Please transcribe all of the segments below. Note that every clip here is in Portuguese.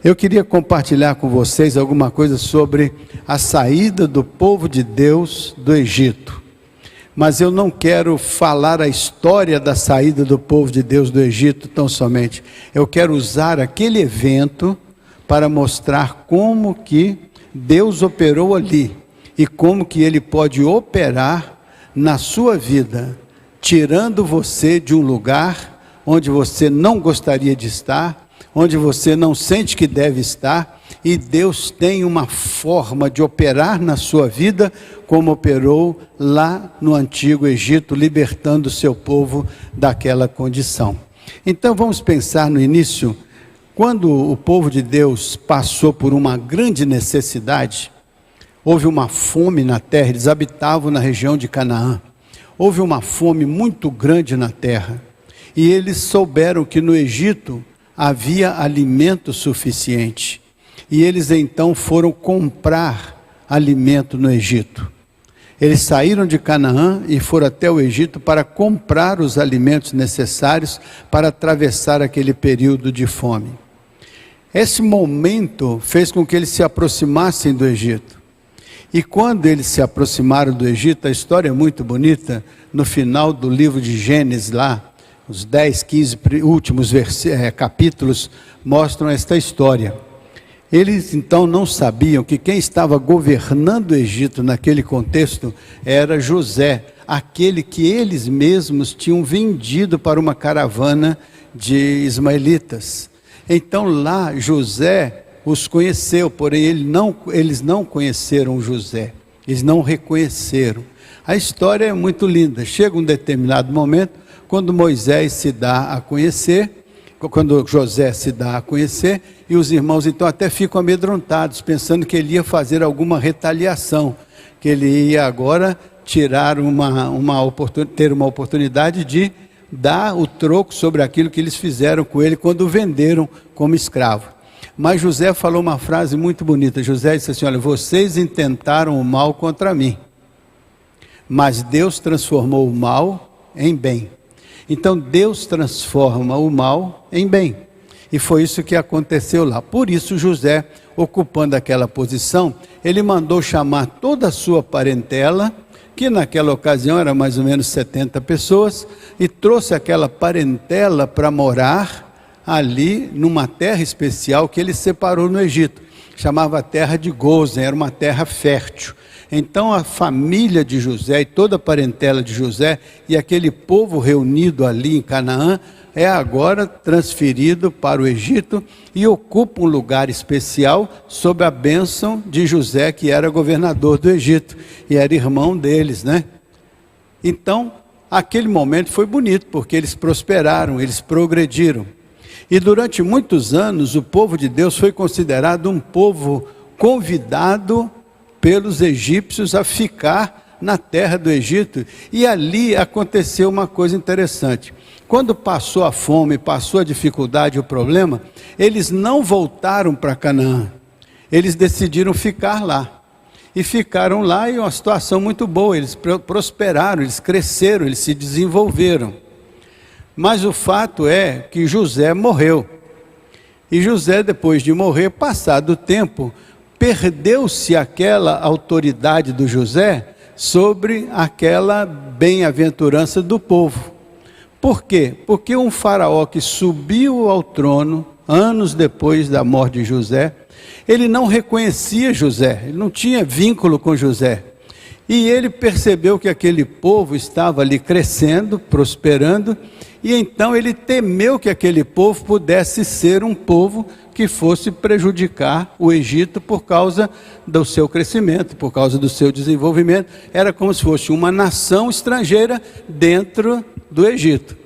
Eu queria compartilhar com vocês alguma coisa sobre a saída do povo de Deus do Egito. Mas eu não quero falar a história da saída do povo de Deus do Egito tão somente. Eu quero usar aquele evento para mostrar como que Deus operou ali e como que Ele pode operar na sua vida, tirando você de um lugar onde você não gostaria de estar, onde você não sente que deve estar, e Deus tem uma forma de operar na sua vida, como operou lá no antigo Egito, libertando o seu povo daquela condição. Então vamos pensar no início, quando o povo de Deus passou por uma grande necessidade, houve uma fome na terra, eles habitavam na região de Canaã, houve uma fome muito grande na terra, e eles souberam que no Egito havia alimento suficiente, e eles então foram comprar alimento no Egito. Eles saíram de Canaã e foram até o Egito para comprar os alimentos necessários para atravessar aquele período de fome. Esse momento fez com que eles se aproximassem do Egito. E quando eles se aproximaram do Egito, a história é muito bonita, no final do livro de Gênesis lá, os 10, 15 últimos capítulos mostram esta história. Eles então não sabiam que quem estava governando o Egito naquele contexto era José, aquele que eles mesmos tinham vendido para uma caravana de ismaelitas. Então lá José os conheceu, porém eles não conheceram José, eles não reconheceram. A história é muito linda. Chega um determinado momento, quando Moisés se dá a conhecer, quando José se dá a conhecer, e os irmãos então até ficam amedrontados, pensando que ele ia fazer alguma retaliação, que ele ia agora tirar ter uma oportunidade de dar o troco sobre aquilo que eles fizeram com ele quando o venderam como escravo. Mas José falou uma frase muito bonita. José disse assim: olha, vocês intentaram o mal contra mim, mas Deus transformou o mal em bem. Então Deus transforma o mal em bem, e foi isso que aconteceu lá. Por isso José, ocupando aquela posição, ele mandou chamar toda a sua parentela, que naquela ocasião era mais ou menos 70 pessoas, e trouxe aquela parentela para morar ali numa terra especial que ele separou no Egito, chamava a terra de Gozen, era uma terra fértil. Então a família de José e toda a parentela de José e aquele povo reunido ali em Canaã é agora transferido para o Egito e ocupa um lugar especial sob a bênção de José, que era governador do Egito e era irmão deles, né? Então aquele momento foi bonito, porque eles prosperaram, eles progrediram. E durante muitos anos o povo de Deus foi considerado um povo convidado pelos egípcios a ficar na terra do Egito. E ali aconteceu uma coisa interessante. Quando passou a fome, passou a dificuldade, o problema, eles não voltaram para Canaã. Eles decidiram ficar lá. E ficaram lá em uma situação muito boa. Eles prosperaram, eles cresceram, eles se desenvolveram. Mas o fato é que José morreu. E José, depois de morrer, passado o tempo, perdeu-se aquela autoridade do José sobre aquela bem-aventurança do povo. Por quê? Porque um faraó que subiu ao trono, anos depois da morte de José, ele não reconhecia José, ele não tinha vínculo com José. E ele percebeu que aquele povo estava ali crescendo, prosperando, e então ele temeu que aquele povo pudesse ser um povo que fosse prejudicar o Egito por causa do seu crescimento, por causa do seu desenvolvimento. Era como se fosse uma nação estrangeira dentro do Egito.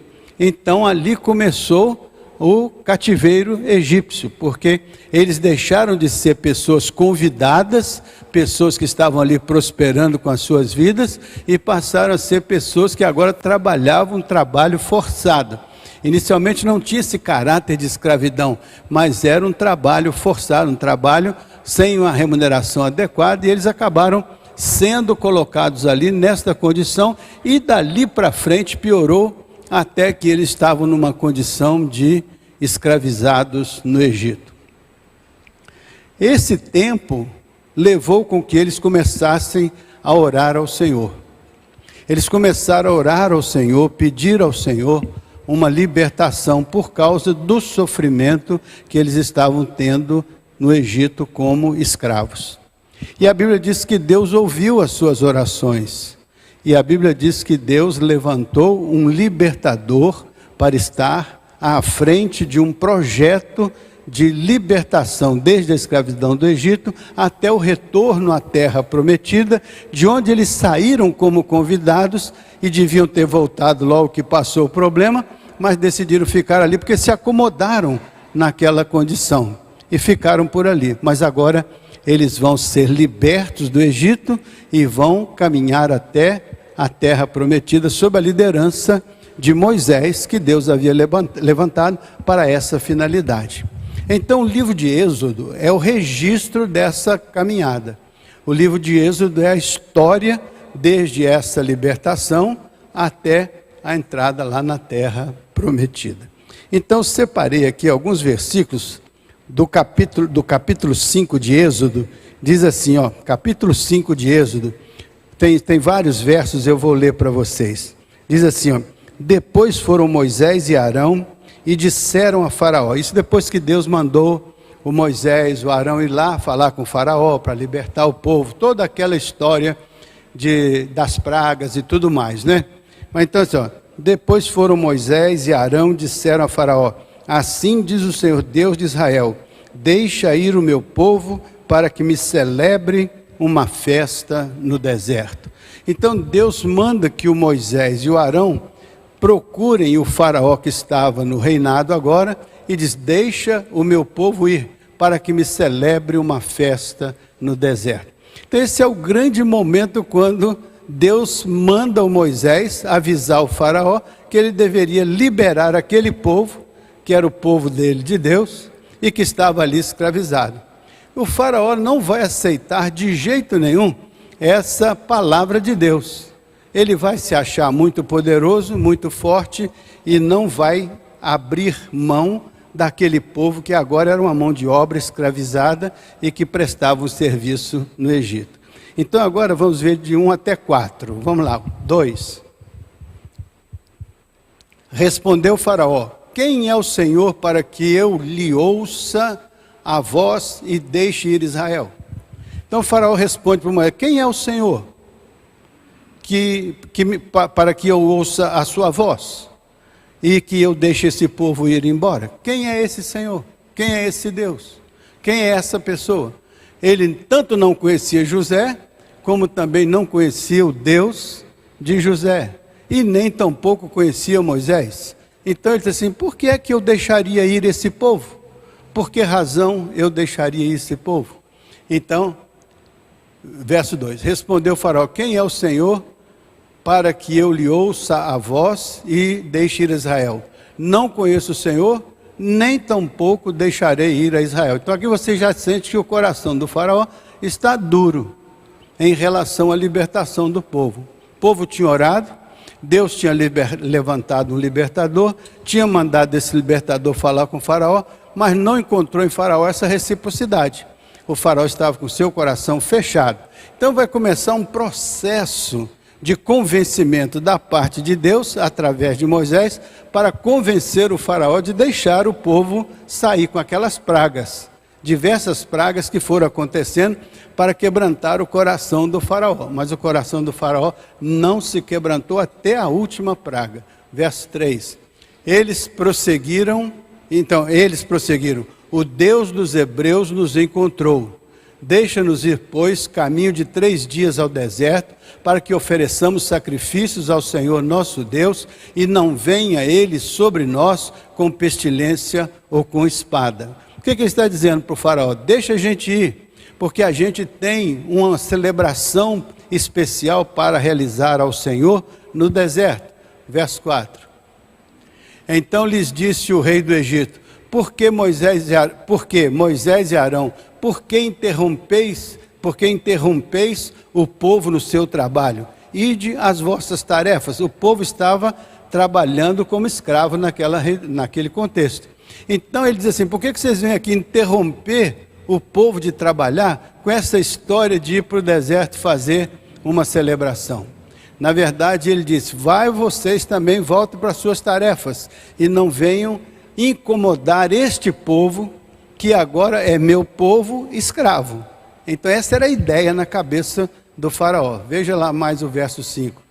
Então ali começou o cativeiro egípcio, porque eles deixaram de ser pessoas convidadas, pessoas que estavam ali prosperando com as suas vidas, e passaram a ser pessoas que agora trabalhavam um trabalho forçado. Inicialmente não tinha esse caráter de escravidão, mas era um trabalho forçado, um trabalho sem uma remuneração adequada, e eles acabaram sendo colocados ali nesta condição, e dali para frente piorou, até que eles estavam numa condição de escravizados no Egito. Esse tempo levou com que eles começassem a orar ao Senhor. Eles começaram a orar ao Senhor, pedir ao Senhor uma libertação por causa do sofrimento que eles estavam tendo no Egito como escravos. E a Bíblia diz que Deus ouviu as suas orações. E a Bíblia diz que Deus levantou um libertador para estar à frente de um projeto de libertação, desde a escravidão do Egito até o retorno à terra prometida, de onde eles saíram como convidados e deviam ter voltado logo que passou o problema, mas decidiram ficar ali porque se acomodaram naquela condição e ficaram por ali. Mas agora eles vão ser libertos do Egito e vão caminhar até a terra prometida sob a liderança de Moisés, que Deus havia levantado para essa finalidade. Então o livro de Êxodo é o registro dessa caminhada. O livro de Êxodo é a história desde essa libertação até a entrada lá na terra prometida. Então separei aqui alguns versículos do capítulo 5 de Êxodo. Diz assim, capítulo 5 de Êxodo, tem vários versos, eu vou ler para vocês. Diz assim, depois foram Moisés e Arão e disseram a Faraó, isso depois que Deus mandou o Moisés, o Arão ir lá falar com o Faraó para libertar o povo, toda aquela história das pragas e tudo mais, né? Mas então assim, depois foram Moisés e Arão disseram a Faraó, assim diz o Senhor Deus de Israel, deixa ir o meu povo para que me celebre uma festa no deserto. Então Deus manda que o Moisés e o Arão procurem o Faraó que estava no reinado agora e diz, deixa o meu povo ir para que me celebre uma festa no deserto. Então esse é o grande momento quando Deus manda o Moisés avisar o Faraó que ele deveria liberar aquele povo, que era o povo dele, de Deus, e que estava ali escravizado. O Faraó não vai aceitar de jeito nenhum essa palavra de Deus. Ele vai se achar muito poderoso, muito forte, e não vai abrir mão daquele povo que agora era uma mão de obra escravizada e que prestava um serviço no Egito. Então agora vamos ver de 1 até 4. Vamos lá, 2. Respondeu o Faraó, quem é o Senhor para que eu lhe ouça a voz e deixe ir Israel? Então o Faraó responde para Moisés, quem é o Senhor para que eu ouça a sua voz e que eu deixe esse povo ir embora? Quem é esse Senhor? Quem é esse Deus? Quem é essa pessoa? Ele tanto não conhecia José, como também não conhecia o Deus de José, e nem tampouco conhecia Moisés. Então ele disse assim, por que é que eu deixaria ir esse povo? Por que razão eu deixaria ir esse povo? Então, verso 2, respondeu o Faraó, quem é o Senhor para que eu lhe ouça a voz e deixe ir a Israel? Não conheço o Senhor, nem tampouco deixarei ir a Israel. Então aqui você já sente que o coração do Faraó está duro em relação à libertação do povo. O povo tinha orado, Deus tinha levantado um libertador, tinha mandado esse libertador falar com o Faraó, mas não encontrou em Faraó essa reciprocidade. O Faraó estava com o seu coração fechado. Então vai começar um processo de convencimento da parte de Deus, através de Moisés, para convencer o Faraó de deixar o povo sair com aquelas pragas. Diversas pragas que foram acontecendo para quebrantar o coração do Faraó. Mas o coração do Faraó não se quebrantou até a última praga. Verso 3. Eles prosseguiram, o Deus dos Hebreus nos encontrou. Deixa-nos ir, pois, caminho de 3 dias ao deserto, para que ofereçamos sacrifícios ao Senhor nosso Deus, e não venha Ele sobre nós com pestilência ou com espada. O que ele está dizendo para o Faraó? Deixa a gente ir, porque a gente tem uma celebração especial para realizar ao Senhor no deserto. Verso 4. Então lhes disse o rei do Egito, por que Moisés e Arão, por que interrompeis o povo no seu trabalho? Ide às vossas tarefas. O povo estava trabalhando como escravo naquele contexto. Então ele diz assim, por que vocês vêm aqui interromper o povo de trabalhar com essa história de ir para o deserto fazer uma celebração. Na verdade, ele disse: vai, vocês também voltem para as suas tarefas e não venham incomodar este povo que agora é meu povo escravo. Então essa era a ideia na cabeça do faraó. Veja lá mais o verso 5.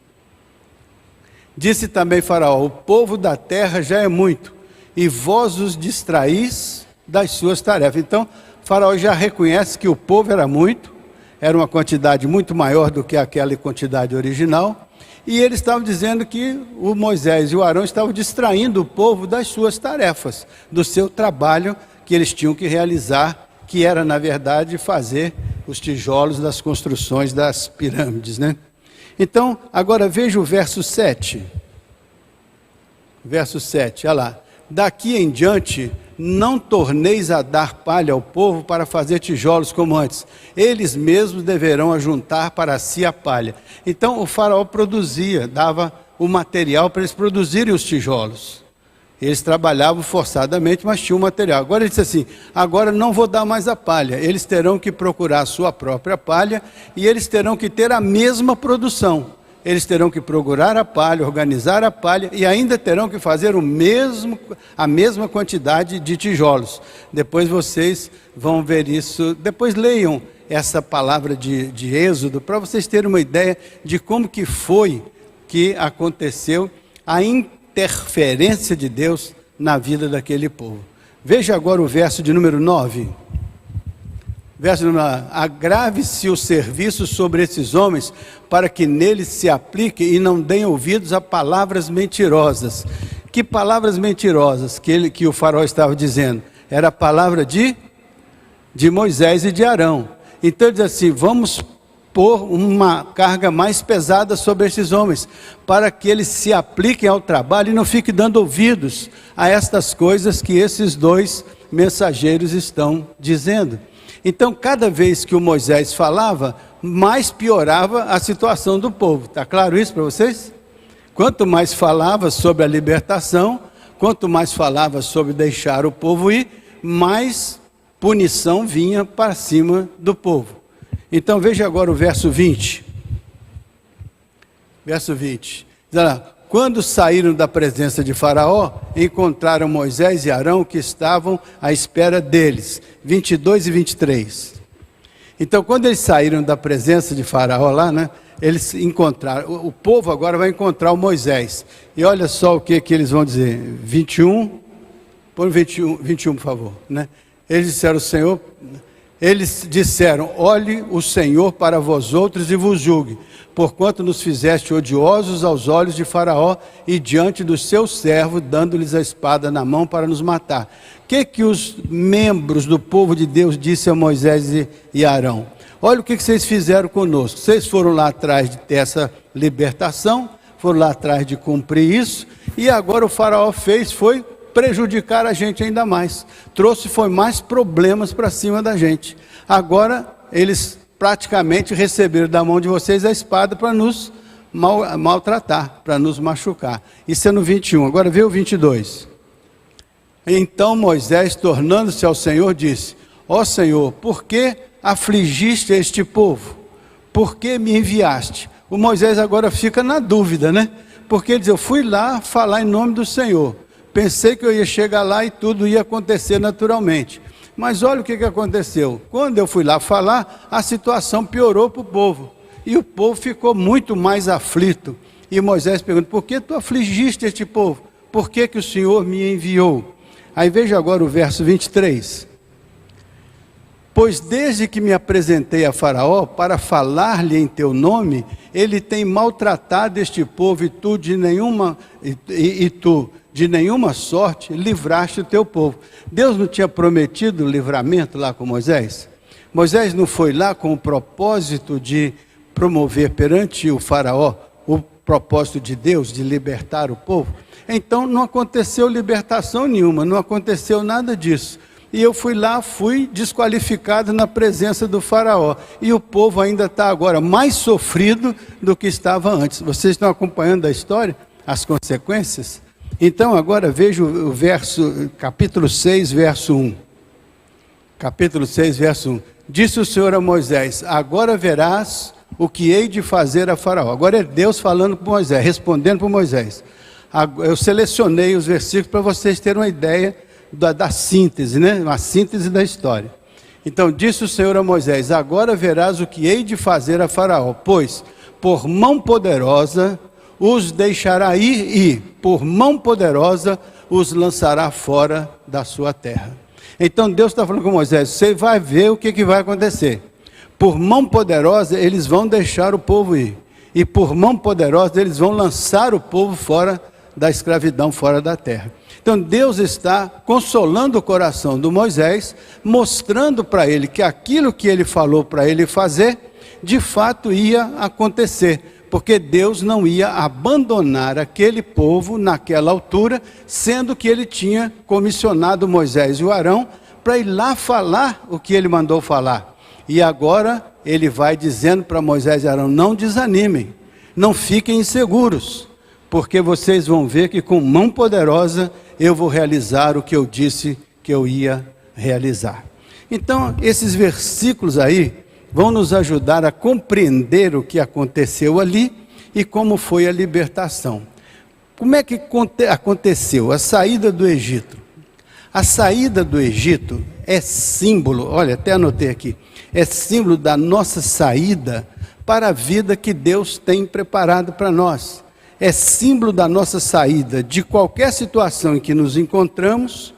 Disse também faraó: o povo da terra já é muito, e vós os distraís das suas tarefas. Então faraó já reconhece que o povo era muito, era uma quantidade muito maior do que aquela quantidade original, e eles estavam dizendo que o Moisés e o Arão estavam distraindo o povo das suas tarefas, do seu trabalho que eles tinham que realizar, que era, na verdade, fazer os tijolos das construções das pirâmides, né? Então, agora veja o verso 7. Verso 7, olha lá. Daqui em diante, não torneis a dar palha ao povo para fazer tijolos como antes. Eles mesmos deverão ajuntar para si a palha. Então, o faraó produzia, dava o material para eles produzirem os tijolos. Eles trabalhavam forçadamente, mas tinham material. Agora ele disse assim: agora não vou dar mais a palha. Eles terão que procurar a sua própria palha e eles terão que ter a mesma produção. Eles terão que procurar a palha, organizar a palha e ainda terão que fazer a mesma quantidade de tijolos. Depois vocês vão ver isso, depois leiam essa palavra de Êxodo, para vocês terem uma ideia de como que foi que aconteceu a interferência de Deus na vida daquele povo. Veja agora o verso de número 9. Verso número 9. Agrave-se o serviço sobre esses homens, para que neles se aplique e não deem ouvidos a palavras mentirosas. Que palavras mentirosas que o faraó estava dizendo? Era a palavra de Moisés e de Arão. Então ele diz assim: vamos pôr uma carga mais pesada sobre esses homens, para que eles se apliquem ao trabalho e não fiquem dando ouvidos a estas coisas que esses dois mensageiros estão dizendo. Então, cada vez que o Moisés falava, mais piorava a situação do povo. Está claro isso para vocês? Quanto mais falava sobre a libertação, quanto mais falava sobre deixar o povo ir, mais punição vinha para cima do povo. Então veja agora o verso 20. Verso 20. Diz lá: quando saíram da presença de Faraó, encontraram Moisés e Arão, que estavam à espera deles. 22 e 23. Então, quando eles saíram da presença de Faraó lá, né, eles encontraram, o povo agora vai encontrar o Moisés. E olha só o que eles vão dizer. 21, põe 21 por favor. Né? Eles disseram: Senhor... Eles disseram: olhe o Senhor para vós outros e vos julgue, porquanto nos fizeste odiosos aos olhos de Faraó e diante dos seus servos, dando-lhes a espada na mão para nos matar. O que os membros do povo de Deus disseram a Moisés e Arão? Olha o que vocês fizeram conosco. Vocês foram lá atrás de ter essa libertação, foram lá atrás de cumprir isso, e agora o Faraó foi prejudicar a gente ainda mais, foi mais problemas para cima da gente. Agora eles praticamente receberam da mão de vocês a espada para nos maltratar, para nos machucar. Isso é no 21, agora vê o 22. Então Moisés, tornando-se ao Senhor, disse: ó Senhor, por que afligiste este povo? Por que me enviaste? O Moisés agora fica na dúvida, né? Porque ele diz: eu fui lá falar em nome do Senhor. Pensei que eu ia chegar lá e tudo ia acontecer naturalmente. Mas olha o que aconteceu. Quando eu fui lá falar, a situação piorou para o povo. E o povo ficou muito mais aflito. E Moisés pergunta: por que tu afligiste este povo? Por que o Senhor me enviou? Aí veja agora o verso 23. Pois desde que me apresentei a Faraó para falar-lhe em teu nome, ele tem maltratado este povo, e tu de nenhuma sorte livraste o teu povo. Deus não tinha prometido o livramento lá com Moisés? Moisés não foi lá com o propósito de promover perante o Faraó o propósito de Deus de libertar o povo? Então não aconteceu libertação nenhuma, não aconteceu nada disso. E eu fui desqualificado na presença do Faraó. E o povo ainda está agora mais sofrido do que estava antes. Vocês estão acompanhando a história? As consequências? Então agora veja o capítulo 6, verso 1. Capítulo 6, verso 1. Disse o Senhor a Moisés: agora verás o que hei de fazer a Faraó. Agora é Deus falando para Moisés, respondendo para Moisés. Eu selecionei os versículos para vocês terem uma ideia da síntese, né? Uma síntese da história. Então disse o Senhor a Moisés: agora verás o que hei de fazer a Faraó, pois por mão poderosa os deixará ir e por mão poderosa os lançará fora da sua terra. Então Deus está falando com Moisés: você vai ver o que vai acontecer. Por mão poderosa eles vão deixar o povo ir, e por mão poderosa eles vão lançar o povo fora da escravidão, fora da terra. Então Deus está consolando o coração do Moisés, mostrando para ele que aquilo que ele falou para ele fazer, de fato ia acontecer, porque Deus não ia abandonar aquele povo naquela altura, sendo que ele tinha comissionado Moisés e o Arão para ir lá falar o que ele mandou falar. E agora ele vai dizendo para Moisés e Arão: não desanimem, não fiquem inseguros, porque vocês vão ver que com mão poderosa eu vou realizar o que eu disse que eu ia realizar. Então esses versículos aí vão nos ajudar a compreender o que aconteceu ali e como foi a libertação. Como é que aconteceu a saída do Egito? A saída do Egito é símbolo, olha, até anotei aqui, é símbolo da nossa saída para a vida que Deus tem preparado para nós. É símbolo da nossa saída de qualquer situação em que nos encontramos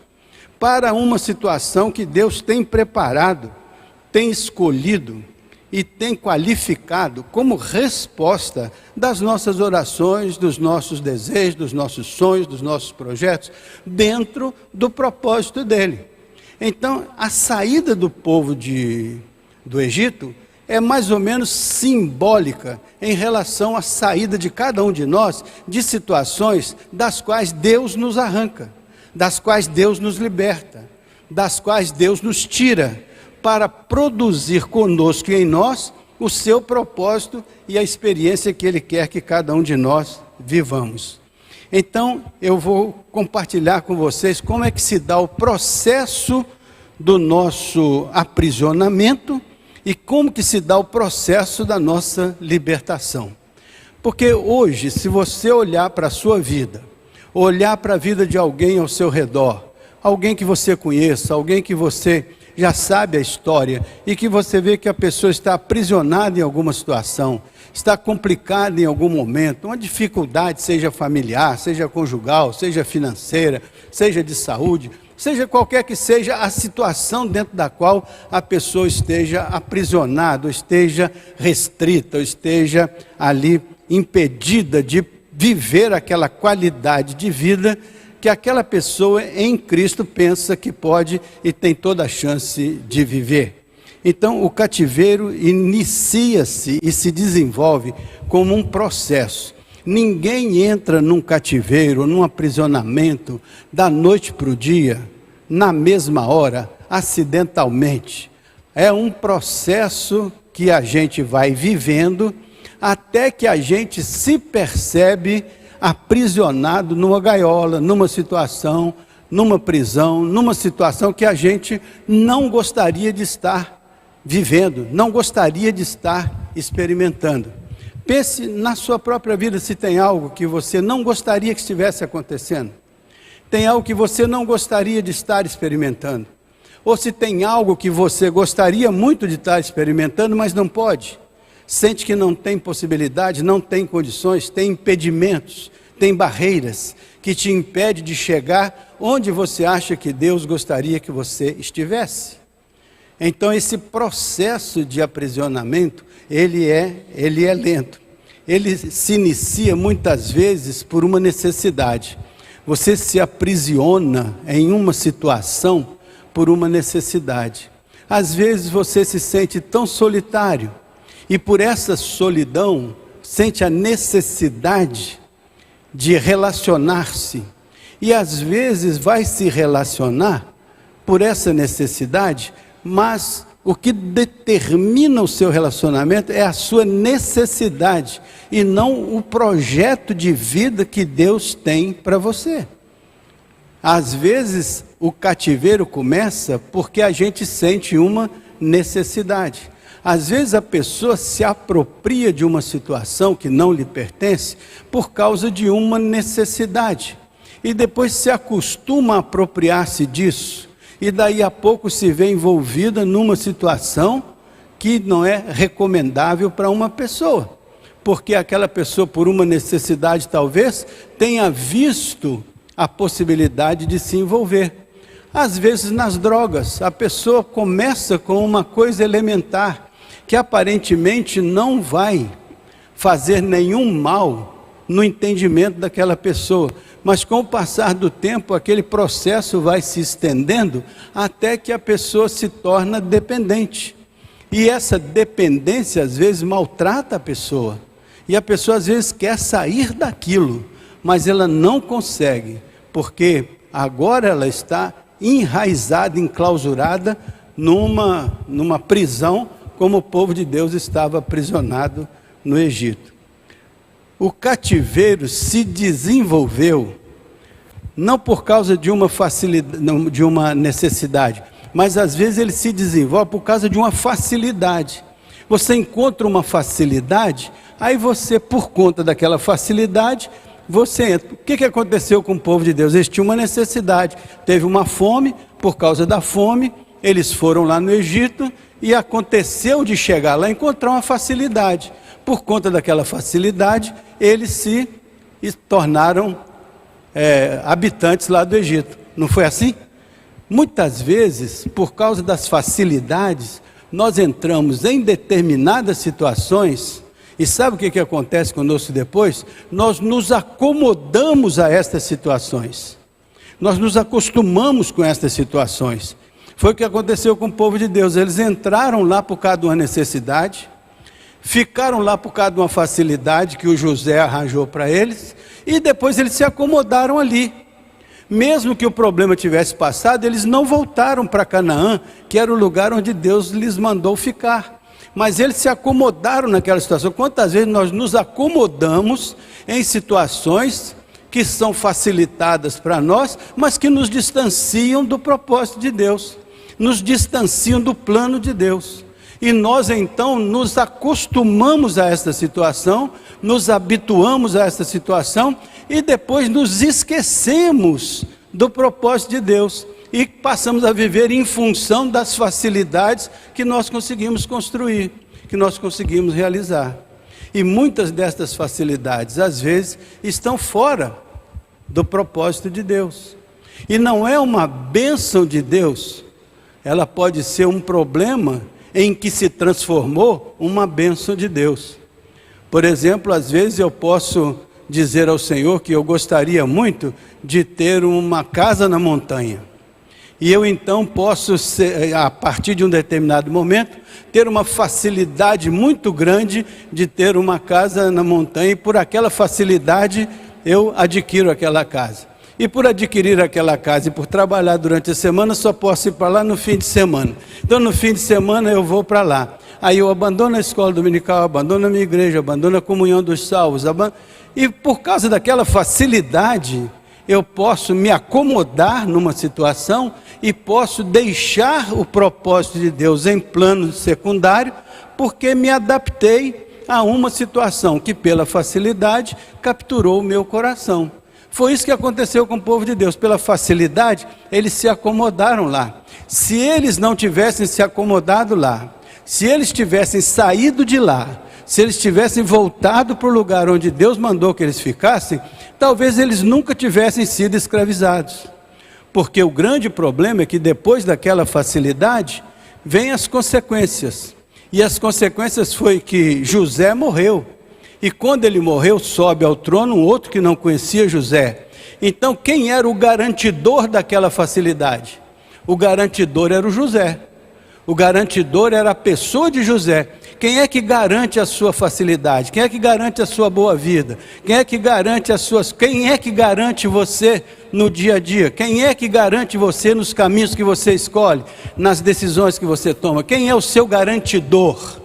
para uma situação que Deus tem preparado, tem escolhido e tem qualificado como resposta das nossas orações, dos nossos desejos, dos nossos sonhos, dos nossos projetos, dentro do propósito dele. Então, a saída do povo do Egito é mais ou menos simbólica em relação à saída de cada um de nós de situações das quais Deus nos arranca, das quais Deus nos liberta, das quais Deus nos tira, para produzir conosco e em nós o seu propósito e a experiência que Ele quer que cada um de nós vivamos. Então, eu vou compartilhar com vocês como é que se dá o processo do nosso aprisionamento e como que se dá o processo da nossa libertação. Porque hoje, se você olhar para a sua vida, olhar para a vida de alguém ao seu redor, alguém que você conheça, alguém que você já sabe a história, e que você vê que a pessoa está aprisionada em alguma situação, está complicada em algum momento, uma dificuldade, seja familiar, seja conjugal, seja financeira, seja de saúde, seja qualquer que seja a situação dentro da qual a pessoa esteja aprisionada, ou esteja restrita, ou esteja ali impedida de viver aquela qualidade de vida que aquela pessoa em Cristo pensa que pode e tem toda a chance de viver. Então o cativeiro inicia-se e se desenvolve como um processo. Ninguém entra num cativeiro, num aprisionamento, da noite para o dia, na mesma hora, acidentalmente. É um processo que a gente vai vivendo até que a gente se percebe aprisionado numa gaiola, numa situação, numa prisão, numa situação que a gente não gostaria de estar vivendo, não gostaria de estar experimentando. Pense na sua própria vida se tem algo que você não gostaria que estivesse acontecendo. Tem algo que você não gostaria de estar experimentando. Ou se tem algo que você gostaria muito de estar experimentando, mas não pode. Sente que não tem possibilidade, não tem condições, tem impedimentos, tem barreiras que te impedem de chegar onde você acha que Deus gostaria que você estivesse. Então esse processo de aprisionamento, ele é lento. Ele se inicia muitas vezes por uma necessidade. Você se aprisiona em uma situação por uma necessidade. Às vezes você se sente tão solitário e por essa solidão sente a necessidade de relacionar-se. E às vezes vai se relacionar por essa necessidade, mas o que determina o seu relacionamento é a sua necessidade e não o projeto de vida que Deus tem para você. Às vezes o cativeiro começa porque a gente sente uma necessidade. Às vezes a pessoa se apropria de uma situação que não lhe pertence por causa de uma necessidade. E depois se acostuma a apropriar-se disso. E daí a pouco se vê envolvida numa situação que não é recomendável para uma pessoa. Porque aquela pessoa, por uma necessidade talvez, tenha visto a possibilidade de se envolver. Às vezes nas drogas, a pessoa começa com uma coisa elementar, que aparentemente não vai fazer nenhum mal no entendimento daquela pessoa, mas com o passar do tempo aquele processo vai se estendendo até que a pessoa se torna dependente, e essa dependência às vezes maltrata a pessoa, e a pessoa às vezes quer sair daquilo, mas ela não consegue, porque agora ela está enraizada, enclausurada numa prisão, como o povo de Deus estava aprisionado no Egito. O cativeiro se desenvolveu, não por causa de uma facilidade, de uma necessidade, mas às vezes ele se desenvolve por causa de uma facilidade. Você encontra uma facilidade, aí você, por conta daquela facilidade, você entra. O que aconteceu com o povo de Deus? Eles tinham uma necessidade, teve uma fome, por causa da fome, eles foram lá no Egito, e aconteceu de chegar lá e encontrar uma facilidade. Por conta daquela facilidade, eles se tornaram habitantes lá do Egito. Não foi assim? Muitas vezes, por causa das facilidades, nós entramos em determinadas situações, e sabe o que acontece conosco depois? Nós nos acomodamos a estas situações. Nós nos acostumamos com estas situações. Foi o que aconteceu com o povo de Deus. Eles entraram lá por causa de uma necessidade, ficaram lá por causa de uma facilidade que o José arranjou para eles, e depois eles se acomodaram ali. Mesmo que o problema tivesse passado, eles não voltaram para Canaã, que era o lugar onde Deus lhes mandou ficar. Mas eles se acomodaram naquela situação. Quantas vezes nós nos acomodamos em situações que são facilitadas para nós, mas que nos distanciam do propósito de Deus, nos distanciam do plano de Deus. E nós então nos acostumamos a esta situação, nos habituamos a esta situação, e depois nos esquecemos do propósito de Deus, e passamos a viver em função das facilidades que nós conseguimos construir, que nós conseguimos realizar. E muitas destas facilidades, às vezes, estão fora do propósito de Deus. E não é uma bênção de Deus, ela pode ser um problema em que se transformou uma bênção de Deus. Por exemplo, às vezes eu posso dizer ao Senhor que eu gostaria muito de ter uma casa na montanha. E eu então posso, a partir de um determinado momento, ter uma facilidade muito grande de ter uma casa na montanha, e por aquela facilidade eu adquiro aquela casa. E por adquirir aquela casa e por trabalhar durante a semana, só posso ir para lá no fim de semana. Então no fim de semana eu vou para lá. Aí eu abandono a escola dominical, abandono a minha igreja, abandono a comunhão dos salvos. E por causa daquela facilidade, eu posso me acomodar numa situação e posso deixar o propósito de Deus em plano secundário, porque me adaptei a uma situação que pela facilidade capturou o meu coração. Foi isso que aconteceu com o povo de Deus. Pela facilidade, eles se acomodaram lá. Se eles não tivessem se acomodado lá, se eles tivessem saído de lá, se eles tivessem voltado para o lugar onde Deus mandou que eles ficassem, talvez eles nunca tivessem sido escravizados. Porque o grande problema é que depois daquela facilidade, vêm as consequências. E as consequências foi que José morreu. E quando ele morreu, sobe ao trono um outro que não conhecia José. Então quem era o garantidor daquela facilidade? O garantidor era o José. O garantidor era a pessoa de José. Quem é que garante a sua facilidade? Quem é que garante a sua boa vida? Quem é que garante Quem é que garante você no dia a dia? Quem é que garante você nos caminhos que você escolhe, nas decisões que você toma? Quem é o seu garantidor?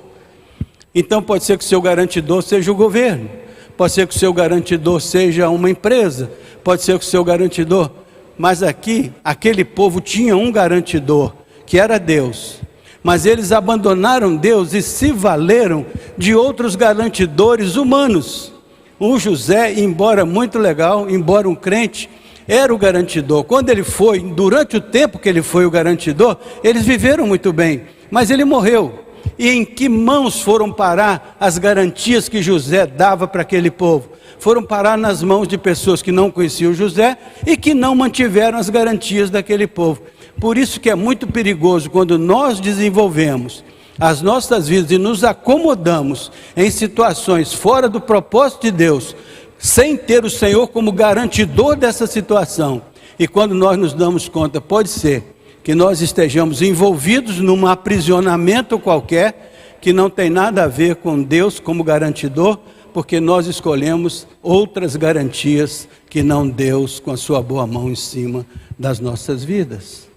Então pode ser que o seu garantidor seja o governo, pode ser que o seu garantidor seja uma empresa, pode ser que o seu garantidor... Mas aqui, aquele povo tinha um garantidor, que era Deus. Mas eles abandonaram Deus e se valeram de outros garantidores humanos. O José, embora muito legal, embora um crente, era o garantidor. Quando ele foi, durante o tempo que ele foi o garantidor, eles viveram muito bem. Mas ele morreu. E em que mãos foram parar as garantias que José dava para aquele povo? Foram parar nas mãos de pessoas que não conheciam José e que não mantiveram as garantias daquele povo. Por isso que é muito perigoso quando nós desenvolvemos as nossas vidas e nos acomodamos em situações fora do propósito de Deus, sem ter o Senhor como garantidor dessa situação. E quando nós nos damos conta, pode ser que nós estejamos envolvidos num aprisionamento qualquer, que não tem nada a ver com Deus como garantidor, porque nós escolhemos outras garantias que não Deus com a sua boa mão em cima das nossas vidas.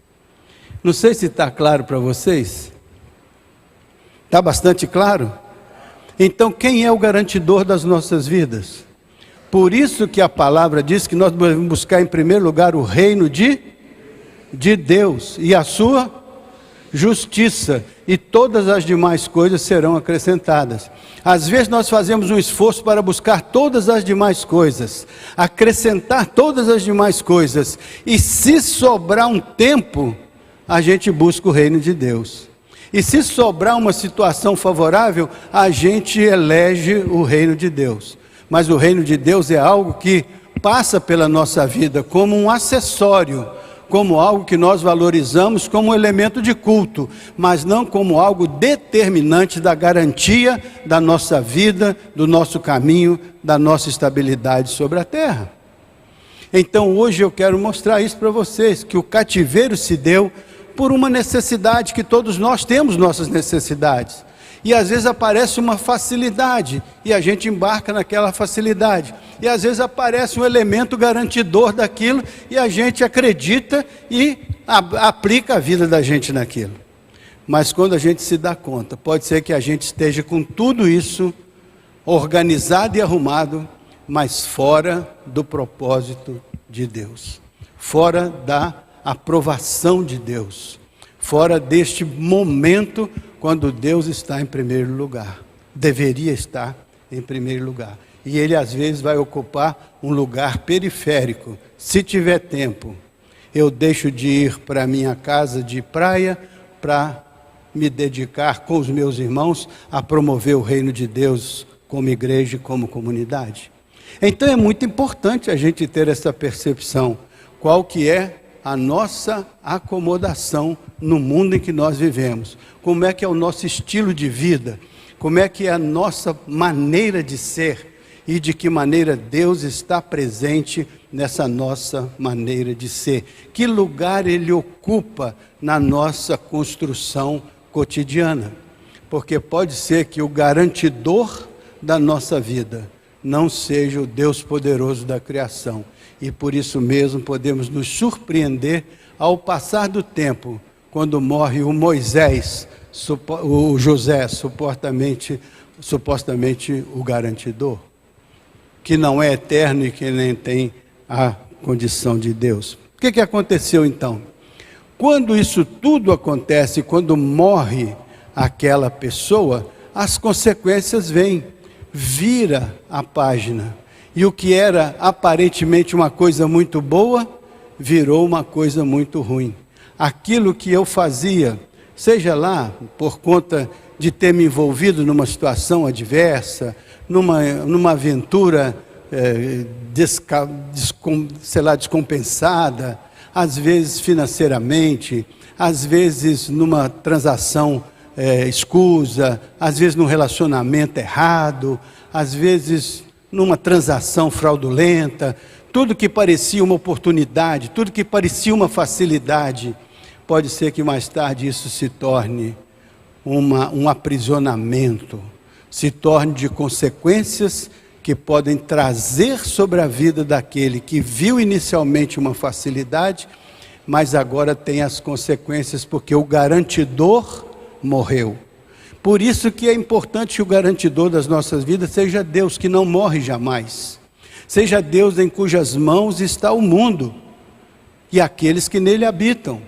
Não sei se está claro para vocês. Está bastante claro? Então, quem é o garantidor das nossas vidas? Por isso que a palavra diz que nós devemos buscar em primeiro lugar o reino de Deus e a sua justiça, e todas as demais coisas serão acrescentadas. Às vezes nós fazemos um esforço para buscar todas as demais coisas, acrescentar todas as demais coisas, e se sobrar um tempo, a gente busca o reino de Deus. E se sobrar uma situação favorável, a gente elege o reino de Deus. Mas o reino de Deus é algo que passa pela nossa vida como um acessório, como algo que nós valorizamos como um elemento de culto, mas não como algo determinante da garantia da nossa vida, do nosso caminho, da nossa estabilidade sobre a terra. Então hoje eu quero mostrar isso para vocês, que o cativeiro se deu por uma necessidade, que todos nós temos nossas necessidades. E às vezes aparece uma facilidade, e a gente embarca naquela facilidade. E às vezes aparece um elemento garantidor daquilo, e a gente acredita e aplica a vida da gente naquilo. Mas quando a gente se dá conta, pode ser que a gente esteja com tudo isso organizado e arrumado, mas fora do propósito de Deus. Fora da aprovação de Deus. Fora deste momento quando Deus está em primeiro lugar, deveria estar em primeiro lugar. E Ele às vezes vai ocupar um lugar periférico. Se tiver tempo, eu deixo de ir para a minha casa de praia para me dedicar com os meus irmãos a promover o reino de Deus como igreja e como comunidade. Então é muito importante a gente ter essa percepção, qual que é a nossa acomodação no mundo em que nós vivemos. Como é que é o nosso estilo de vida? Como é que é a nossa maneira de ser? E de que maneira Deus está presente nessa nossa maneira de ser? Que lugar Ele ocupa na nossa construção cotidiana? Porque pode ser que o garantidor da nossa vida não seja o Deus poderoso da criação. E por isso mesmo podemos nos surpreender ao passar do tempo, quando morre o Moisés, o José, supostamente o garantidor, que não é eterno e que nem tem a condição de Deus. O que aconteceu então? Quando isso tudo acontece, quando morre aquela pessoa, as consequências vêm, vira a página. E o que era aparentemente uma coisa muito boa, virou uma coisa muito ruim. Aquilo que eu fazia, seja lá por conta de ter me envolvido numa situação adversa, numa aventura descompensada, às vezes financeiramente, às vezes numa transação escusa, às vezes num relacionamento errado, às vezes numa transação fraudulenta, tudo que parecia uma oportunidade, tudo que parecia uma facilidade, pode ser que mais tarde isso se torne um aprisionamento, se torne de consequências que podem trazer sobre a vida daquele que viu inicialmente uma facilidade, mas agora tem as consequências porque o garantidor morreu. Por isso que é importante que o garantidor das nossas vidas seja Deus, que não morre jamais. Seja Deus em cujas mãos está o mundo. e aqueles que nele habitam.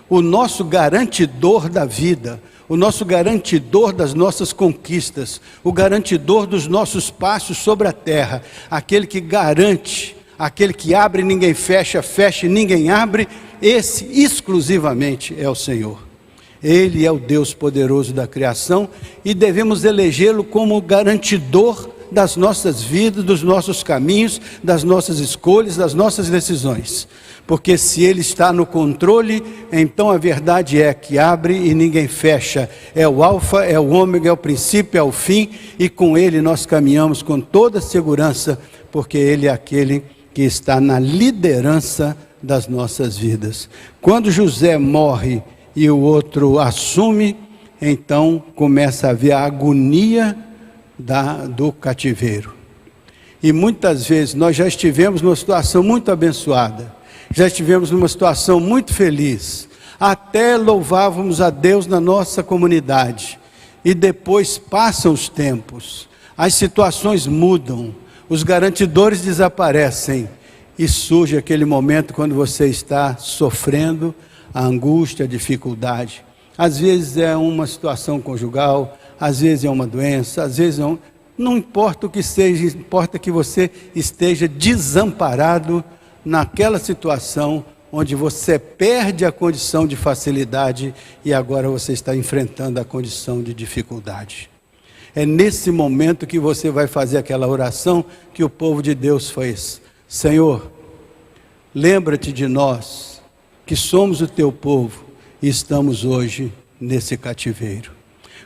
O nosso garantidor da vida, o nosso garantidor das nossas conquistas, o garantidor dos nossos passos sobre a terra, aquele que garante, aquele que abre e ninguém fecha, fecha e ninguém abre, esse exclusivamente é o Senhor. Ele é o Deus poderoso da criação e devemos elegê-lo como garantidor das nossas vidas, dos nossos caminhos, das nossas escolhas, das nossas decisões. Porque se Ele está no controle, então a verdade é que abre e ninguém fecha. É o alfa, é o ômega, é o princípio, é o fim, e com Ele nós caminhamos com toda segurança, porque Ele é aquele que está na liderança das nossas vidas. Quando José morre e o outro assume, então começa a haver a agonia do cativeiro. E muitas vezes nós já estivemos numa situação muito abençoada, já estivemos numa situação muito feliz, até louvávamos a Deus na nossa comunidade, e depois passam os tempos, as situações mudam, os garantidores desaparecem, e surge aquele momento quando você está sofrendo a angústia, a dificuldade. Às vezes é uma situação conjugal, às vezes é uma doença, às vezes é não importa o que seja, importa que você esteja desamparado naquela situação onde você perde a condição de facilidade e agora você está enfrentando a condição de dificuldade. É nesse momento que você vai fazer aquela oração que o povo de Deus fez. Senhor, lembra-te de nós, que somos o teu povo e estamos hoje nesse cativeiro.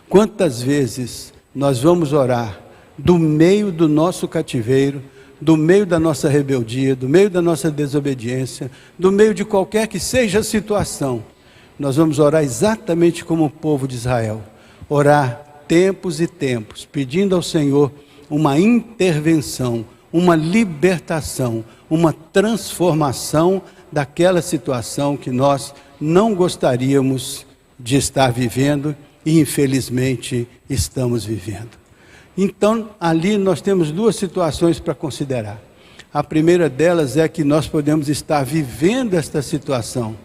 Quantas vezes nós vamos orar do meio do nosso cativeiro, do meio da nossa rebeldia, do meio da nossa desobediência, do meio de qualquer que seja a situação, nós vamos orar exatamente como o povo de Israel, orar tempos e tempos, pedindo ao Senhor uma intervenção, uma libertação, uma transformação daquela situação que nós não gostaríamos de estar vivendo e infelizmente estamos vivendo. Então, ali nós temos duas situações para considerar. A primeira delas é que nós podemos estar vivendo esta situação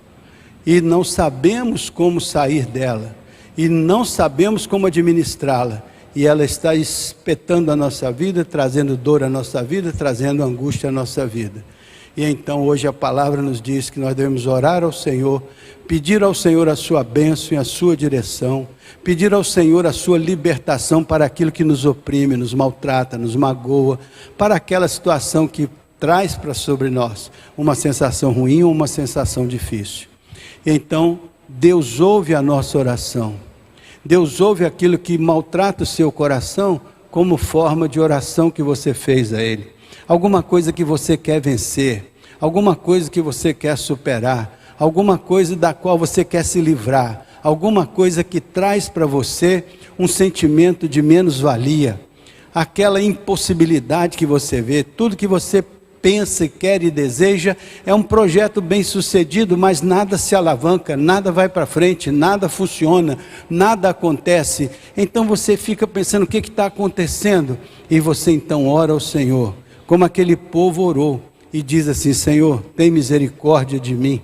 e não sabemos como sair dela, e não sabemos como administrá-la, e ela está espetando a nossa vida, trazendo dor à nossa vida, trazendo angústia à nossa vida. E então hoje a palavra nos diz que nós devemos orar ao Senhor, pedir ao Senhor a sua bênção e a sua direção, pedir ao Senhor a sua libertação para aquilo que nos oprime, nos maltrata, nos magoa, para aquela situação que traz para sobre nós uma sensação ruim ou uma sensação difícil. E então Deus ouve a nossa oração, Deus ouve aquilo que maltrata o seu coração como forma de oração que você fez a Ele. Alguma coisa que você quer vencer, alguma coisa que você quer superar, alguma coisa da qual você quer se livrar, alguma coisa que traz para você um sentimento de menos-valia, aquela impossibilidade que você vê, tudo que você pensa, quer e deseja, é um projeto bem sucedido, mas nada se alavanca, nada vai para frente, nada funciona, nada acontece. Então você fica pensando o que está acontecendo, e você então ora ao Senhor, como aquele povo orou, e diz assim: Senhor, tem misericórdia de mim,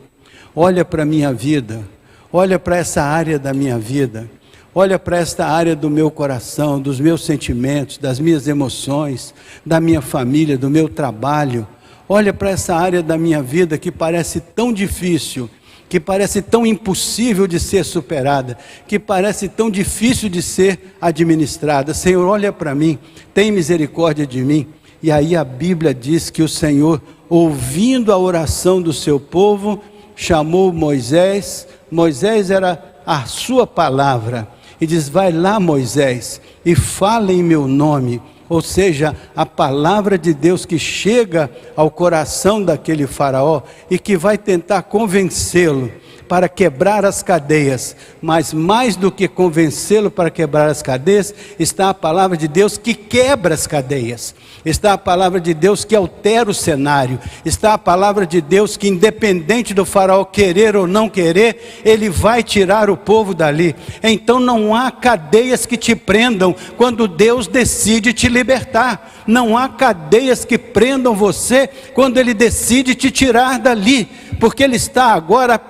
olha para a minha vida, olha para essa área da minha vida, olha para esta área do meu coração, dos meus sentimentos, das minhas emoções, da minha família, do meu trabalho, olha para essa área da minha vida que parece tão difícil, que parece tão impossível de ser superada, que parece tão difícil de ser administrada. Senhor, olha para mim, tem misericórdia de mim. E aí a Bíblia diz que o Senhor, ouvindo a oração do seu povo, chamou Moisés. Moisés era a sua palavra, e diz: vai lá, Moisés, e fala em meu nome. Ou seja, a palavra de Deus que chega ao coração daquele faraó e que vai tentar convencê-lo para quebrar as cadeias, mas mais do que convencê-lo para quebrar as cadeias, está a palavra de Deus que quebra as cadeias, está a palavra de Deus que altera o cenário, está a palavra de Deus que, independente do faraó querer ou não querer, ele vai tirar o povo dali. Então não há cadeias que te prendam quando Deus decide te libertar, não há cadeias que prendam você quando Ele decide te tirar dali, porque Ele está agora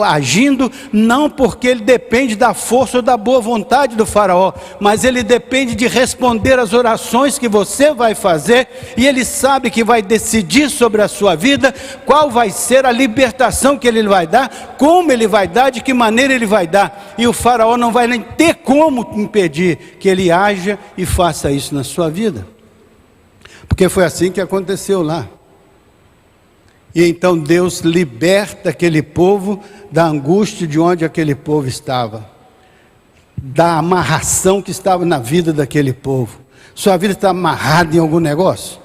agindo, não porque Ele depende da força ou da boa vontade do faraó, mas Ele depende de responder às orações que você vai fazer, e Ele sabe que vai decidir sobre a sua vida, qual vai ser a libertação que Ele vai dar, como Ele vai dar, de que maneira Ele vai dar, e o faraó não vai nem ter como impedir que Ele haja e faça isso na sua vida, porque foi assim que aconteceu lá. E então Deus liberta aquele povo da angústia de onde aquele povo estava, da amarração que estava na vida daquele povo. Sua vida está amarrada em algum negócio?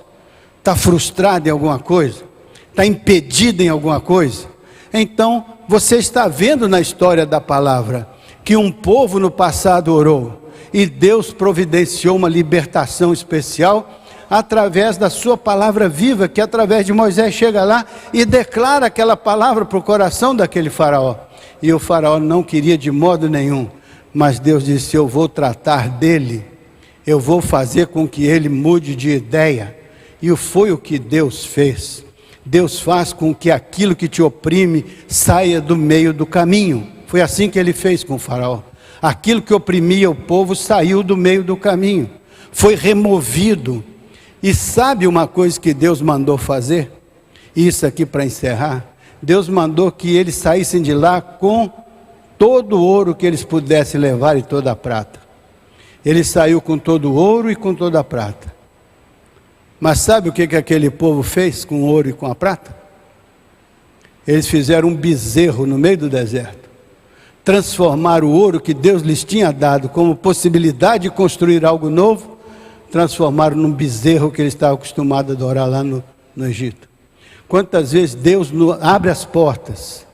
Está frustrada em alguma coisa? Está impedida em alguma coisa? Então você está vendo na história da palavra que um povo no passado orou e Deus providenciou uma libertação especial através da sua palavra viva, que através de Moisés chega lá e declara aquela palavra para o coração daquele faraó. E o faraó não queria de modo nenhum, mas Deus disse: eu vou tratar dele, eu vou fazer com que ele mude de ideia. E foi o que Deus fez. Deus faz com que aquilo que te oprime saia do meio do caminho. Foi assim que ele fez com o faraó. Aquilo que oprimia o povo saiu do meio do caminho, foi removido. E sabe uma coisa que Deus mandou fazer? Isso aqui para encerrar. Deus mandou que eles saíssem de lá com todo o ouro que eles pudessem levar e toda a prata. Ele saiu com todo o ouro e com toda a prata. Mas sabe o que aquele povo fez com o ouro e com a prata? Eles fizeram um bezerro no meio do deserto. Transformaram o ouro que Deus lhes tinha dado como possibilidade de construir algo novo, transformaram num bezerro que eles estavam acostumados a adorar lá no Egito. Quantas vezes Deus abre as portas,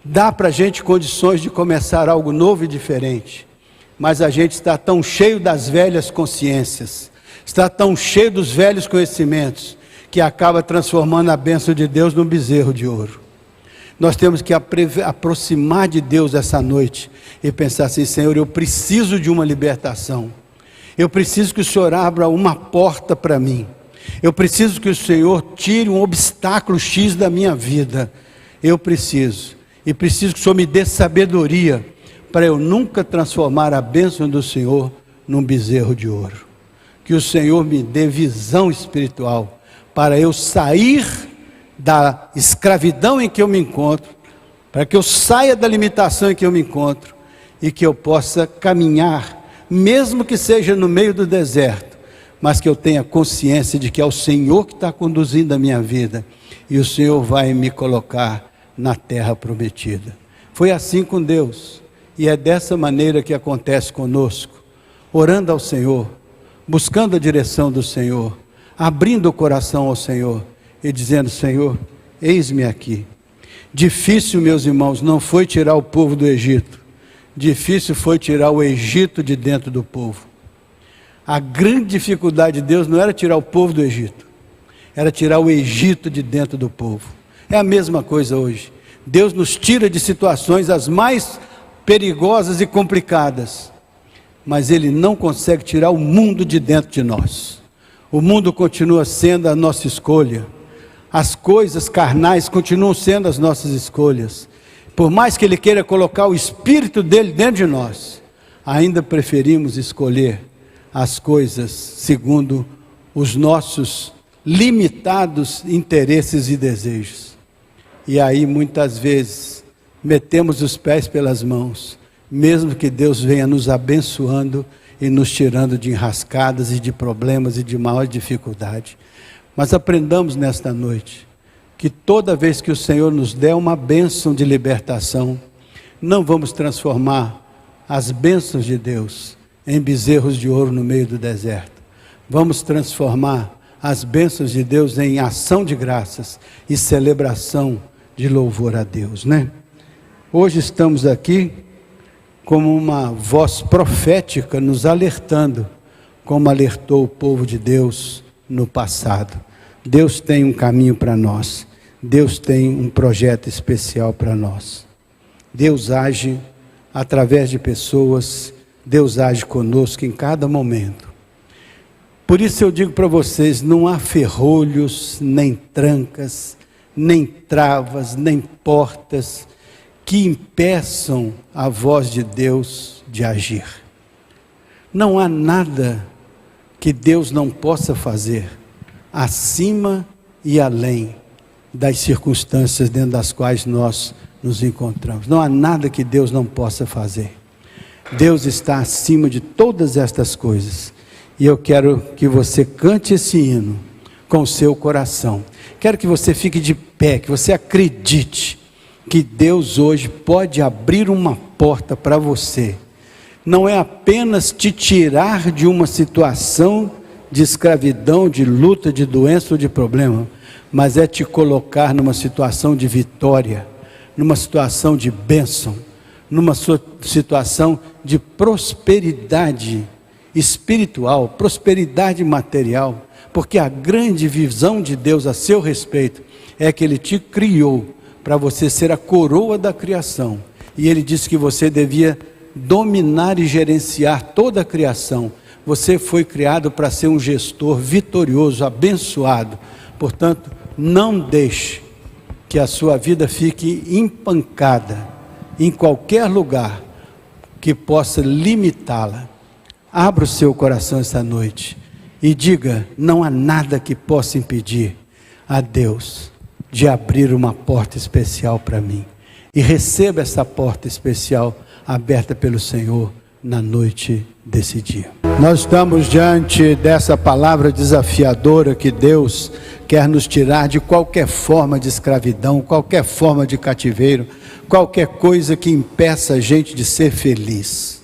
dá para a gente condições de começar algo novo e diferente, mas a gente está tão cheio das velhas consciências, está tão cheio dos velhos conhecimentos, que acaba transformando a bênção de Deus num bezerro de ouro. Nós temos que aproximar de Deus essa noite e pensar assim: Senhor, eu preciso de uma libertação. Eu preciso que o Senhor abra uma porta para mim. Eu preciso que o Senhor tire um obstáculo X da minha vida. Eu preciso. E preciso que o Senhor me dê sabedoria para eu nunca transformar a bênção do Senhor num bezerro de ouro. Que o Senhor me dê visão espiritual para eu sair da escravidão em que eu me encontro, para que eu saia da limitação em que eu me encontro e que eu possa caminhar, mesmo que seja no meio do deserto, mas que eu tenha consciência de que é o Senhor que está conduzindo a minha vida, e o Senhor vai me colocar na terra prometida. Foi assim com Deus, e é dessa maneira que acontece conosco, orando ao Senhor, buscando a direção do Senhor, abrindo o coração ao Senhor, e dizendo: Senhor, eis-me aqui. Difícil, meus irmãos, não foi tirar o povo do Egito, difícil foi tirar o Egito de dentro do povo. A grande dificuldade de Deus não era tirar o povo do Egito, era tirar o Egito de dentro do povo. É a mesma coisa hoje. Deus nos tira de situações as mais perigosas e complicadas, mas Ele não consegue tirar o mundo de dentro de nós. O mundo continua sendo a nossa escolha, as coisas carnais continuam sendo as nossas escolhas. Por mais que Ele queira colocar o Espírito dEle dentro de nós, ainda preferimos escolher as coisas segundo os nossos limitados interesses e desejos. E aí muitas vezes metemos os pés pelas mãos, mesmo que Deus venha nos abençoando e nos tirando de enrascadas e de problemas e de maior dificuldade. Mas aprendamos nesta noite que toda vez que o Senhor nos der uma bênção de libertação, não vamos transformar as bênçãos de Deus em bezerros de ouro no meio do deserto. Vamos transformar as bênçãos de Deus em ação de graças e celebração de louvor a Deus, né? Hoje estamos aqui como uma voz profética nos alertando, como alertou o povo de Deus no passado. Deus tem um caminho para nós. Deus tem um projeto especial para nós. Deus age através de pessoas. Deus age conosco em cada momento. Por isso eu digo para vocês, não há ferrolhos, nem trancas, nem travas, nem portas que impeçam a voz de Deus de agir. Não há nada que Deus não possa fazer, acima e além das circunstâncias dentro das quais nós nos encontramos. Não há nada que Deus não possa fazer. Deus está acima de todas estas coisas. E eu quero que você cante esse hino com o seu coração. Quero que você fique de pé, que você acredite que Deus hoje pode abrir uma porta para você. Não é apenas te tirar de uma situação de escravidão, de luta, de doença ou de problema, mas é te colocar numa situação de vitória, numa situação de bênção, numa situação de prosperidade espiritual, prosperidade material, porque a grande visão de Deus a seu respeito é que Ele te criou para você ser a coroa da criação, e Ele disse que você devia dominar e gerenciar toda a criação. Você foi criado para ser um gestor vitorioso, abençoado. Portanto, não deixe que a sua vida fique empancada em qualquer lugar que possa limitá-la. Abra o seu coração esta noite e diga: não há nada que possa impedir a Deus de abrir uma porta especial para mim. E receba essa porta especial aberta pelo Senhor na noite desse dia. Nós estamos diante dessa palavra desafiadora que Deus quer nos tirar de qualquer forma de escravidão, qualquer forma de cativeiro, qualquer coisa que impeça a gente de ser feliz.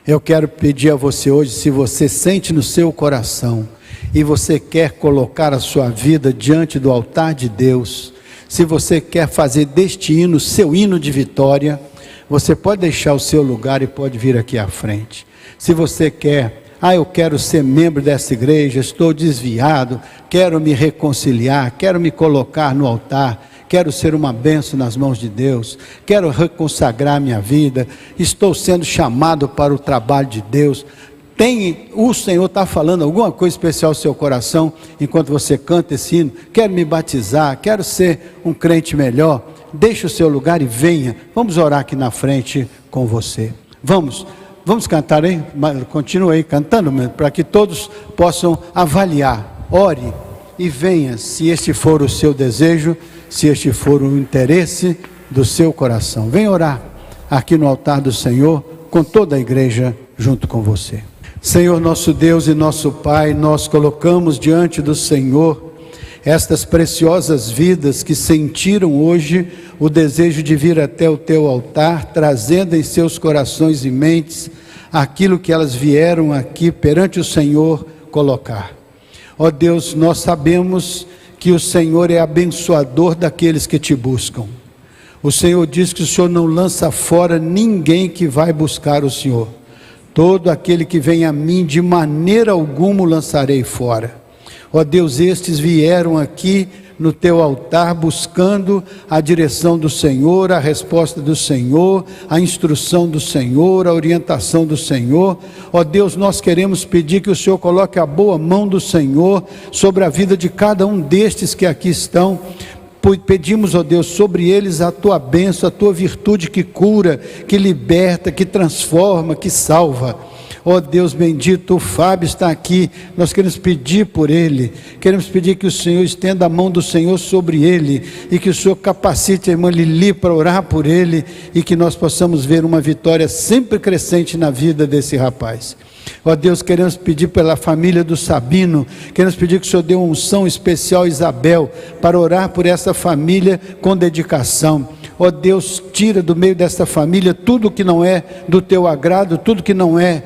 Eu quero pedir a você hoje, se você sente no seu coração e você quer colocar a sua vida diante do altar de Deus, se você quer fazer deste hino seu hino de vitória, você pode deixar o seu lugar e pode vir aqui à frente. Se você quer, eu quero ser membro dessa igreja, estou desviado, quero me reconciliar, quero me colocar no altar, quero ser uma bênção nas mãos de Deus, quero reconsagrar minha vida, estou sendo chamado para o trabalho de Deus. O Senhor está falando alguma coisa especial ao seu coração, enquanto você canta esse hino. Quero me batizar, quero ser um crente melhor. Deixe o seu lugar e venha. Vamos orar aqui na frente com você. Vamos cantar aí? Continue aí cantando, para que todos possam avaliar. Ore e venha, se este for o seu desejo, se este for o interesse do seu coração. Venha orar aqui no altar do Senhor, com toda a igreja junto com você. Senhor nosso Deus e nosso Pai, nós colocamos diante do Senhor estas preciosas vidas que sentiram hoje o desejo de vir até o teu altar, trazendo em seus corações e mentes aquilo que elas vieram aqui perante o Senhor colocar. Ó Deus, nós sabemos que o Senhor é abençoador daqueles que te buscam. O Senhor diz que o Senhor não lança fora ninguém que vai buscar o Senhor. Todo aquele que vem a mim, de maneira alguma o lançarei fora. Ó Deus, estes vieram aqui no teu altar buscando a direção do Senhor, a resposta do Senhor, a instrução do Senhor, a orientação do Senhor. Ó Deus, nós queremos pedir que o Senhor coloque a boa mão do Senhor sobre a vida de cada um destes que aqui estão. Pedimos, ó Deus, sobre eles a tua bênção, a tua virtude que cura, que liberta, que transforma, que salva. Ó Deus bendito, o Fábio está aqui, nós queremos pedir por ele, queremos pedir que o Senhor estenda a mão do Senhor sobre ele, e que o Senhor capacite a irmã Lili para orar por ele, e que nós possamos ver uma vitória sempre crescente na vida desse rapaz. Ó Deus, queremos pedir pela família do Sabino, queremos pedir que o Senhor dê uma unção especial a Isabel, para orar por essa família com dedicação. Ó Deus, tira do meio dessa família tudo que não é do teu agrado, tudo que não é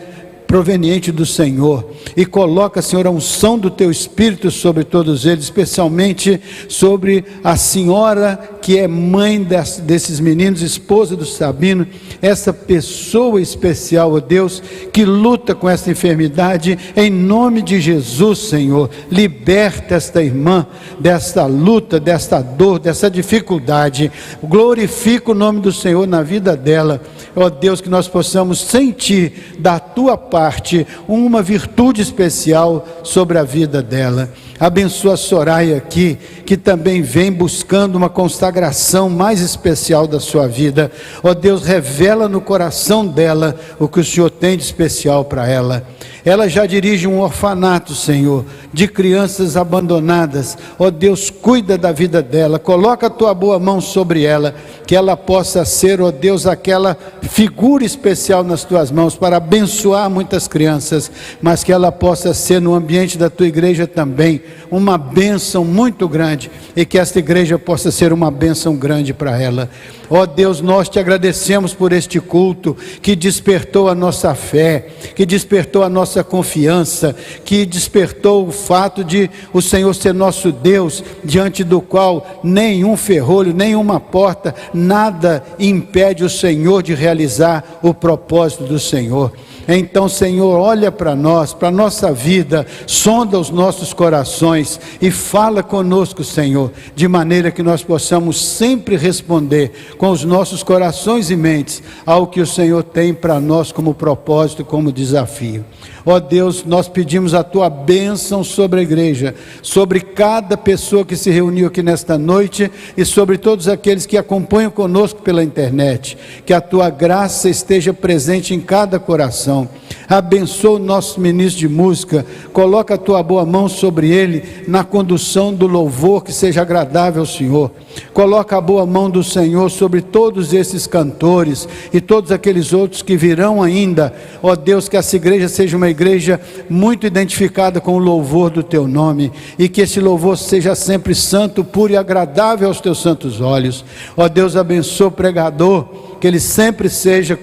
proveniente do Senhor, e coloca, Senhor, a unção do teu Espírito sobre todos eles, especialmente sobre a senhora que que é mãe desses meninos, esposa do Sabino, essa pessoa especial, ó Deus, que luta com essa enfermidade, em nome de Jesus, Senhor, liberta esta irmã desta luta, desta dor, dessa dificuldade. Glorifica o nome do Senhor na vida dela, ó Deus, que nós possamos sentir da tua parte uma virtude especial sobre a vida dela. Abençoa a Soraya aqui, que também vem buscando uma consagração mais especial da sua vida. Ó Deus, revela no coração dela o que o Senhor tem de especial para ela. Ela já dirige um orfanato, Senhor, de crianças abandonadas. Ó Deus, cuida da vida dela, coloca a tua boa mão sobre ela, que ela possa ser, ó Deus, aquela figura especial nas tuas mãos para abençoar muitas crianças, mas que ela possa ser no ambiente da tua igreja também uma bênção muito grande, e que esta igreja possa ser uma bênção grande para ela. Ó Deus, nós te agradecemos por este culto que despertou a nossa fé, que despertou a nossa confiança, que despertou o fato de o Senhor ser nosso Deus, diante do qual nenhum ferrolho, nenhuma porta, nada impede o Senhor de realizar o propósito do Senhor. Então, Senhor, olha para nós, para a nossa vida, sonda os nossos corações e fala conosco, Senhor, de maneira que nós possamos sempre responder com os nossos corações e mentes ao que o Senhor tem para nós como propósito, como desafio. Ó Deus, nós pedimos a tua bênção sobre a igreja, sobre cada pessoa que se reuniu aqui nesta noite e sobre todos aqueles que acompanham conosco pela internet. Que a tua graça esteja presente em cada coração. Abençoa o nosso ministro de música, coloca a tua boa mão sobre ele na condução do louvor, que seja agradável ao Senhor. Coloca a boa mão do Senhor sobre todos esses cantores e todos aqueles outros que virão ainda. Ó Deus, que essa igreja seja uma igreja muito identificada com o louvor do teu nome, e que esse louvor seja sempre santo, puro e agradável aos teus santos olhos. Ó Deus, abençoa o pregador, que ele sempre seja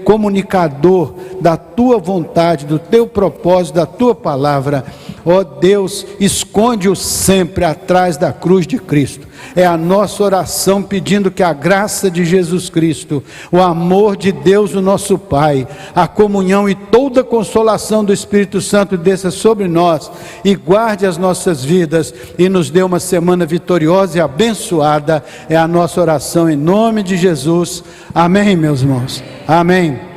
comunicador da tua vontade, do teu propósito, da tua palavra. Ó Deus, esconde-o sempre atrás da cruz de Cristo. É a nossa oração, pedindo que a graça de Jesus Cristo, o amor de Deus, o nosso Pai, a comunhão e toda a consolação do Espírito Santo desça sobre nós e guarde as nossas vidas e nos dê uma semana vitoriosa e abençoada. É a nossa oração em nome de Jesus. Amém, meus irmãos. Amém.